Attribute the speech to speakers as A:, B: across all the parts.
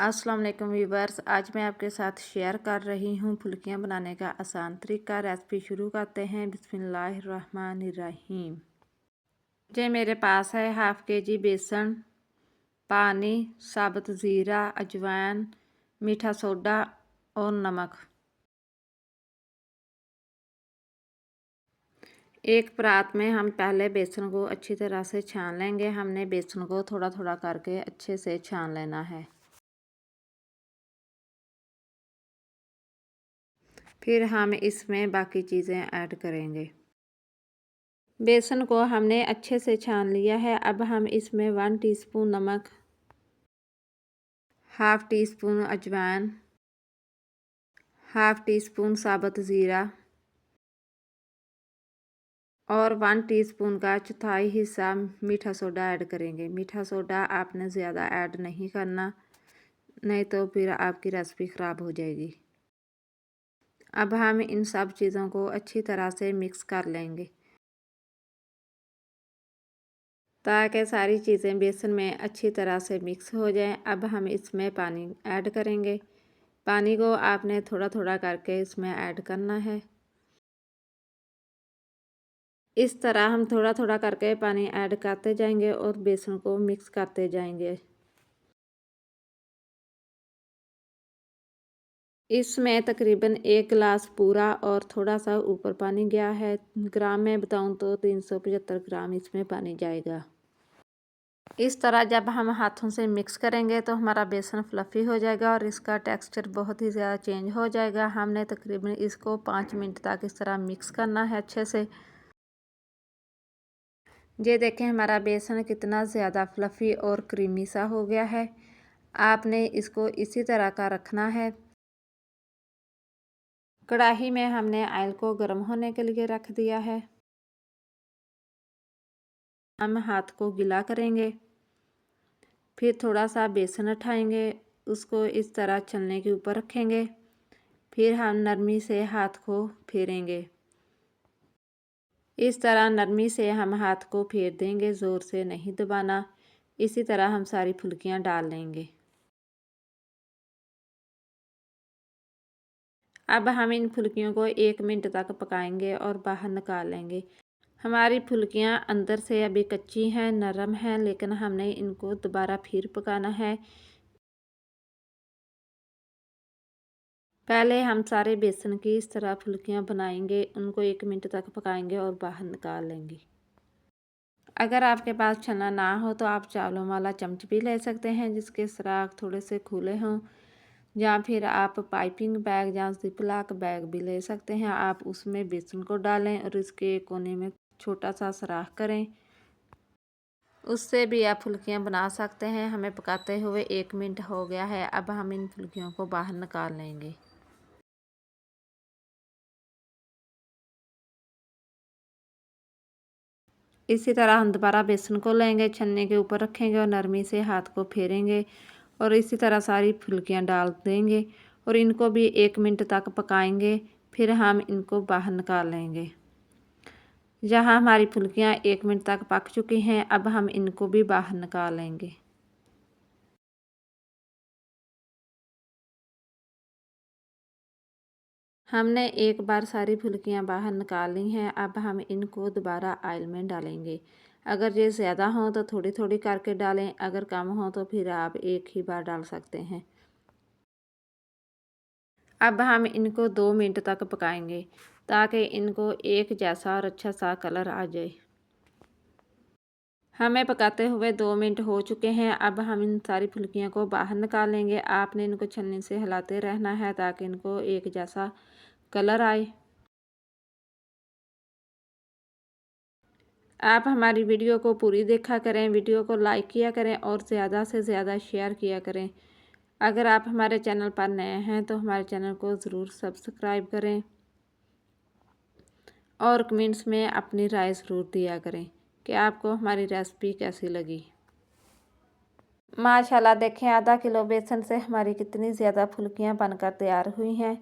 A: अस्सलाम वालेकुम व्यूवर्स, आज मैं आपके साथ शेयर कर रही हूँ फुल्कियाँ बनाने का आसान तरीका। रेसिपी शुरू करते हैं। बिस्मिल्लाहिर्रहमानिर्रहीम। ये मेरे पास है हाफ़ केजी बेसन, पानी, साबुत ज़ीरा, अजवाइन, मीठा सोडा और नमक। एक परात में हम पहले बेसन को अच्छी तरह से छान लेंगे। हमने बेसन को थोड़ा थोड़ा करके अच्छे से छान लेना है। फिर हम इसमें बाकी चीज़ें ऐड करेंगे। बेसन को हमने अच्छे से छान लिया है। अब हम इसमें 1 टीस्पून नमक, हाफ़ टी स्पून अजवाइन, हाफ़ टी स्पून साबुत ज़ीरा और 1 टीस्पून का चौथाई हिस्सा मीठा सोडा ऐड करेंगे। मीठा सोडा आपने ज़्यादा ऐड नहीं करना, नहीं तो फिर आपकी रेसिपी ख़राब हो जाएगी। अब हम इन सब चीज़ों को अच्छी तरह से मिक्स कर लेंगे ताकि सारी चीज़ें बेसन में अच्छी तरह से मिक्स हो जाएं। अब हम इसमें पानी ऐड करेंगे। पानी को आपने थोड़ा थोड़ा करके इसमें ऐड करना है। इस तरह हम थोड़ा थोड़ा करके पानी ऐड करते जाएंगे और बेसन को मिक्स करते जाएंगे। इसमें तकरीबन 1 गिलास पूरा और थोड़ा सा ऊपर पानी गया है। ग्राम में बताऊं तो 375 ग्राम इसमें पानी जाएगा। इस तरह जब हम हाथों से मिक्स करेंगे तो हमारा बेसन फ्लफ़ी हो जाएगा और इसका टेक्सचर बहुत ही ज़्यादा चेंज हो जाएगा। हमने तकरीबन इसको 5 मिनट तक इस तरह मिक्स करना है अच्छे से। ये देखें हमारा बेसन कितना ज़्यादा फ्लफ़ी और क्रीमी सा हो गया है। आपने इसको इसी तरह का रखना है। कढ़ाई में हमने ऑयल को गर्म होने के लिए रख दिया है। हम हाथ को गीला करेंगे, फिर थोड़ा सा बेसन उठाएंगे, उसको इस तरह चलने के ऊपर रखेंगे, फिर हम नरमी से हाथ को फेरेंगे। इस तरह नरमी से हम हाथ को फेर देंगे, ज़ोर से नहीं दबाना। इसी तरह हम सारी फुल्कियाँ डाल लेंगे। अब हम इन फुल्कियों को 1 मिनट तक पकाएंगे और बाहर निकाल लेंगे। हमारी फुल्कियाँ अंदर से अभी कच्ची हैं, नरम हैं, लेकिन हमने इनको दोबारा फिर पकाना है। पहले हम सारे बेसन की इस तरह फुल्कियाँ बनाएंगे, उनको 1 मिनट तक पकाएंगे और बाहर निकाल लेंगे। अगर आपके पास छन्ना ना हो तो आप चावलों वाला चम्मच भी ले सकते हैं जिसके सुराख थोड़े से खुले हों, या फिर आप पाइपिंग बैग या जिपलॉक बैग भी ले सकते हैं। आप उसमें बेसन को डालें और इसके कोने में छोटा सा सुराख करें, उससे भी आप फुल्कियाँ बना सकते हैं। हमें पकाते हुए 1 मिनट हो गया है। अब हम इन फुल्कियों को बाहर निकाल लेंगे। इसी तरह हम दोबारा बेसन को लेंगे, छन्ने के ऊपर रखेंगे और नरमी से हाथ को फेरेंगे और इसी तरह सारी फुल्कियाँ डाल देंगे और इनको भी 1 मिनट तक पकाएंगे। फिर हम इनको बाहर निकाल लेंगे। जहाँ हमारी फुल्कियाँ 1 मिनट तक पक चुकी हैं, अब हम इनको भी बाहर निकाल लेंगे। हमने एक बार सारी फुल्कियाँ बाहर निकाल ली हैं। अब हम इनको दोबारा ऑयल में डालेंगे। अगर ये ज़्यादा हों तो थोड़ी थोड़ी करके डालें, अगर कम हो तो फिर आप एक ही बार डाल सकते हैं। अब हम इनको 2 मिनट तक पकाएंगे ताकि इनको एक जैसा और अच्छा सा कलर आ जाए। हमें पकाते हुए 2 मिनट हो चुके हैं। अब हम इन सारी फुल्कियों को बाहर निकाल लेंगे। आपने इनको छन्नी से हिलाते रहना है ताकि इनको एक जैसा कलर आए। आप हमारी वीडियो को पूरी देखा करें, वीडियो को लाइक किया करें और ज़्यादा से ज़्यादा शेयर किया करें। अगर आप हमारे चैनल पर नए हैं तो हमारे चैनल को ज़रूर सब्सक्राइब करें और कमेंट्स में अपनी राय ज़रूर दिया करें कि आपको हमारी रेसिपी कैसी लगी। माशाल्लाह देखें, आधा किलो बेसन से हमारी कितनी ज़्यादा फुल्कियाँ बनकर तैयार हुई हैं।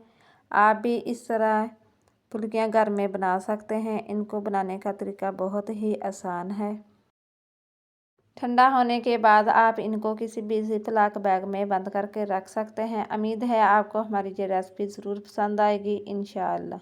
A: आप भी इस तरह फुल्कियाँ घर में बना सकते हैं। इनको बनाने का तरीका बहुत ही आसान है। ठंडा होने के बाद आप इनको किसी भी ज़िप-लॉक बैग में बंद करके रख सकते हैं। उम्मीद है आपको हमारी ये रेसिपी ज़रूर पसंद आएगी इंशाअल्लाह।